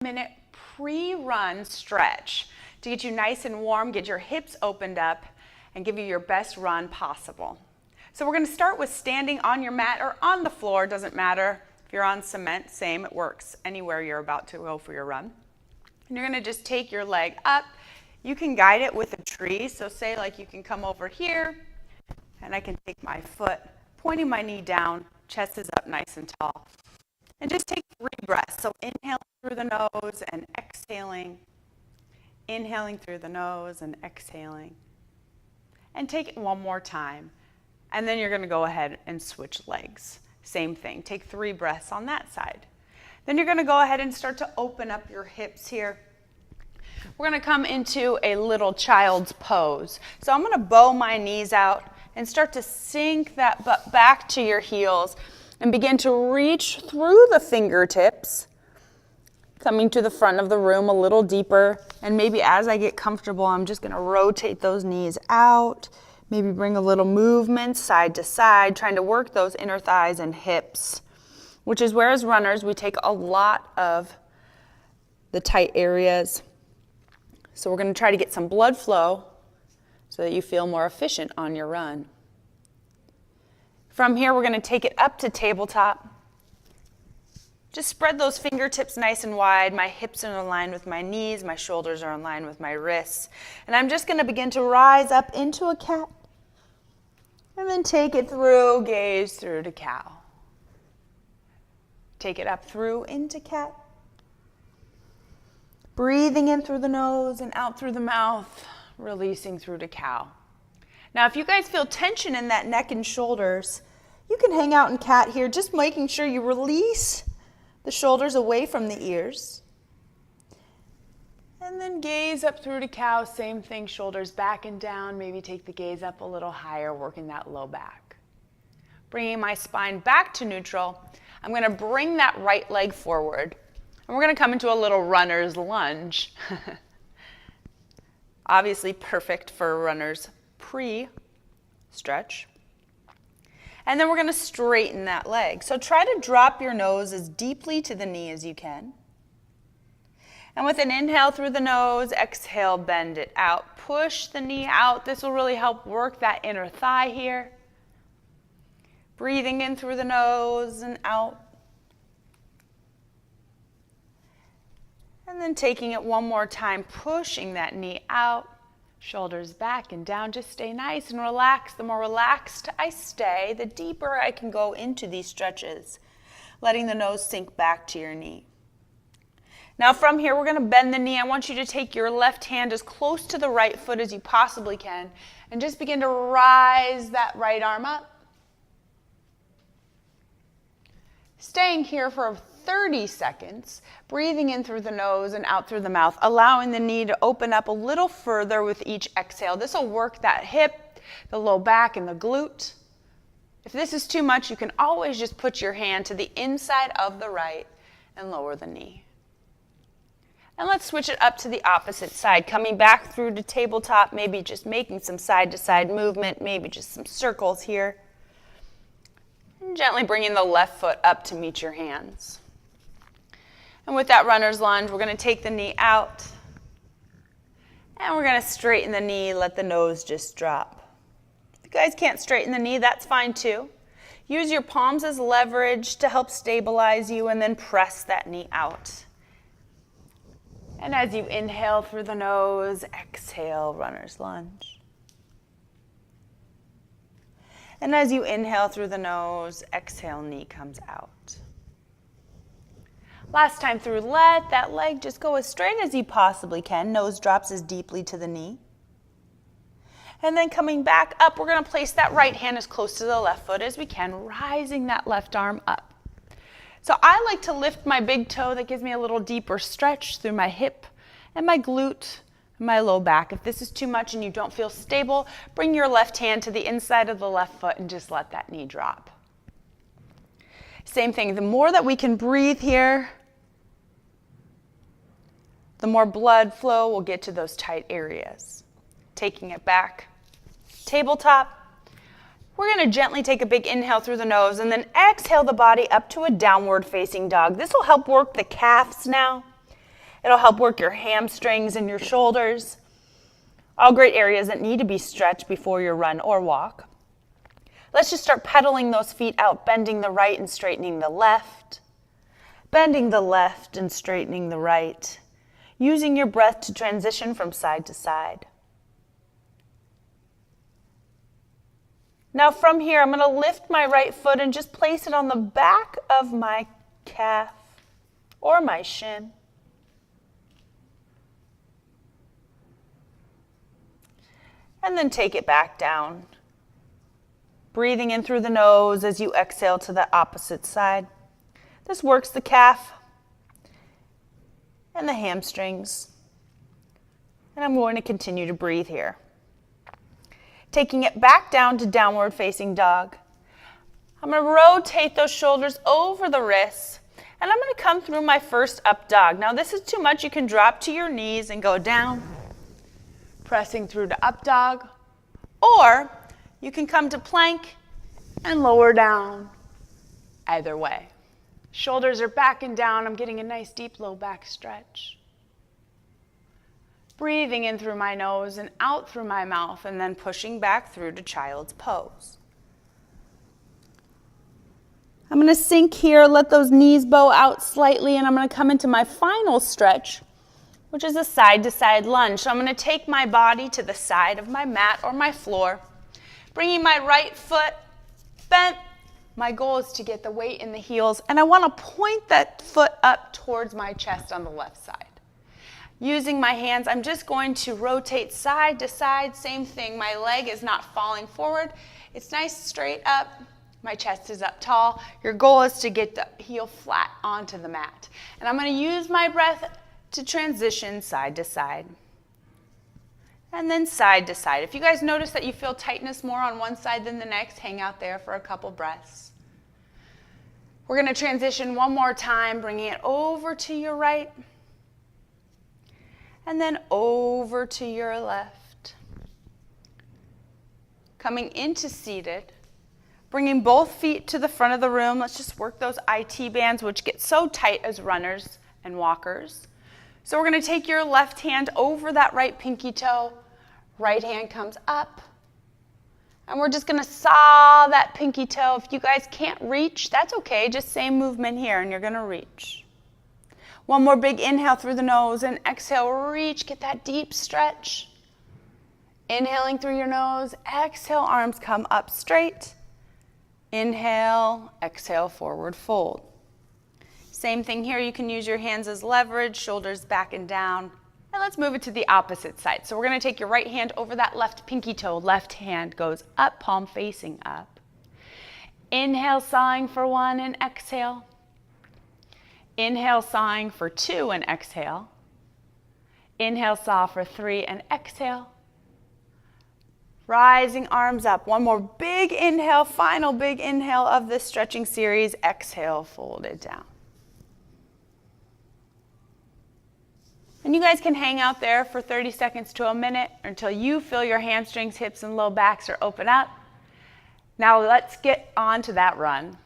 5-minute pre-run stretch to get you nice and warm, get your hips opened up, and give you your best run possible. So we're going to start with standing on your mat or on the floor, doesn't matter. If you're on cement, same, it works anywhere you're about to go for your run. And you're going to just take your leg up. You can guide it with a tree, so say like you can come over here, and I can take my foot, pointing my knee down, chest is up nice and tall. And just take 3 breaths. So inhaling through the nose and exhaling. Inhaling through the nose and exhaling. And take it one more time. And then you're going to go ahead and switch legs. Same thing. Take 3 breaths on that side. Then you're going to go ahead and start to open up your hips here. We're going to come into a little child's pose. So I'm going to bow my knees out and start to sink that butt back to your heels and begin to reach through the fingertips, coming to the front of the room a little deeper. And maybe as I get comfortable, I'm just going to rotate those knees out. Maybe bring a little movement side to side, trying to work those inner thighs and hips, which is where as runners we take a lot of the tight areas. So we're going to try to get some blood flow so that you feel more efficient on your run. From here, we're going to take it up to tabletop. Just spread those fingertips nice and wide. My hips are in line with my knees. My shoulders are in line with my wrists. And I'm just going to begin to rise up into a cat. And then take it through, gaze through to cow. Take it up through into cat. Breathing in through the nose and out through the mouth, releasing through to cow. Now, if you guys feel tension in that neck and shoulders, you can hang out in cat here, just making sure you release the shoulders away from the ears. And then gaze up through to cow, same thing, shoulders back and down. Maybe take the gaze up a little higher, working that low back. Bringing my spine back to neutral, I'm going to bring that right leg forward. And we're going to come into a little runner's lunge. Obviously perfect for a runner's pre-stretch. And then we're going to straighten that leg. So try to drop your nose as deeply to the knee as you can. And with an inhale through the nose, exhale, bend it out. Push the knee out. This will really help work that inner thigh here. Breathing in through the nose and out. And then taking it one more time, pushing that knee out. Shoulders back and down. Just stay nice and relaxed. The more relaxed I stay, the deeper I can go into these stretches, letting the nose sink back to your knee. Now from here, we're going to bend the knee. I want you to take your left hand as close to the right foot as you possibly can and just begin to rise that right arm up. Staying here for 30 seconds, breathing in through the nose and out through the mouth, allowing the knee to open up a little further with each exhale. This will work that hip, the low back, and the glute. If this is too much, you can always just put your hand to the inside of the right and lower the knee. And let's switch it up to the opposite side, coming back through to tabletop, maybe just making some side-to-side movement, maybe just some circles here. And gently bringing the left foot up to meet your hands. And with that runner's lunge, we're going to take the knee out. And we're going to straighten the knee, let the nose just drop. If you guys can't straighten the knee, that's fine too. Use your palms as leverage to help stabilize you, and then press that knee out. And as you inhale through the nose, exhale, runner's lunge. And as you inhale through the nose, exhale, knee comes out. Last time through, let that leg just go as straight as you possibly can. Nose drops as deeply to the knee. And then coming back up, we're going to place that right hand as close to the left foot as we can, rising that left arm up. So I like to lift my big toe. That gives me a little deeper stretch through my hip and my glute and my low back. If this is too much and you don't feel stable, bring your left hand to the inside of the left foot and just let that knee drop. Same thing, the more that we can breathe here, the more blood flow will get to those tight areas. Taking it back, tabletop. We're going to gently take a big inhale through the nose and then exhale the body up to a downward facing dog. This will help work the calves now. It'll help work your hamstrings and your shoulders. All great areas that need to be stretched before your run or walk. Let's just start pedaling those feet out, bending the right and straightening the left. Bending the left and straightening the right. Using your breath to transition from side to side. Now from here, I'm going to lift my right foot and just place it on the back of my calf or my shin. And then take it back down. Breathing in through the nose as you exhale to the opposite side. This works the calf and the hamstrings. And I'm going to continue to breathe here. Taking it back down to downward facing dog. I'm going to rotate those shoulders over the wrists. And I'm going to come through my first up dog. Now this is too much. You can drop to your knees and go down. Pressing through to up dog. Or you can come to plank and lower down. Either way. Shoulders are back and down. I'm getting a nice deep low back stretch. Breathing in through my nose and out through my mouth, and then pushing back through to child's pose. I'm going to sink here, let those knees bow out slightly, and I'm going to come into my final stretch, which is a side-to-side lunge. So I'm going to take my body to the side of my mat or my floor, bringing my right foot bent. My goal is to get the weight in the heels, and I want to point that foot up towards my chest on the left side. Using my hands, I'm just going to rotate side to side. Same thing, my leg is not falling forward. It's nice straight up. My chest is up tall. Your goal is to get the heel flat onto the mat. And I'm going to use my breath to transition side to side. And then side to side. If you guys notice that you feel tightness more on one side than the next, hang out there for a couple breaths. We're going to transition one more time, bringing it over to your right. And then over to your left. Coming into seated. Bringing both feet to the front of the room. Let's just work those IT bands, which get so tight as runners and walkers. So we're going to take your left hand over that right pinky toe. Right hand comes up. And we're just going to saw that pinky toe. If you guys can't reach, that's okay. Just same movement here, and you're going to reach. One more big inhale through the nose, and exhale, reach. Get that deep stretch. Inhaling through your nose. Exhale, arms come up straight. Inhale, exhale, forward fold. Same thing here. You can use your hands as leverage, shoulders back and down. And let's move it to the opposite side. So we're going to take your right hand over that left pinky toe. Left hand goes up, palm facing up. Inhale, sawing for 1 and exhale. Inhale, sawing for 2 and exhale. Inhale, saw for 3 and exhale. Rising arms up. One more big inhale, final big inhale of this stretching series. Exhale, fold it down. And you guys can hang out there for 30 seconds to a minute until you feel your hamstrings, hips, and low backs are open up. Now let's get on to that run.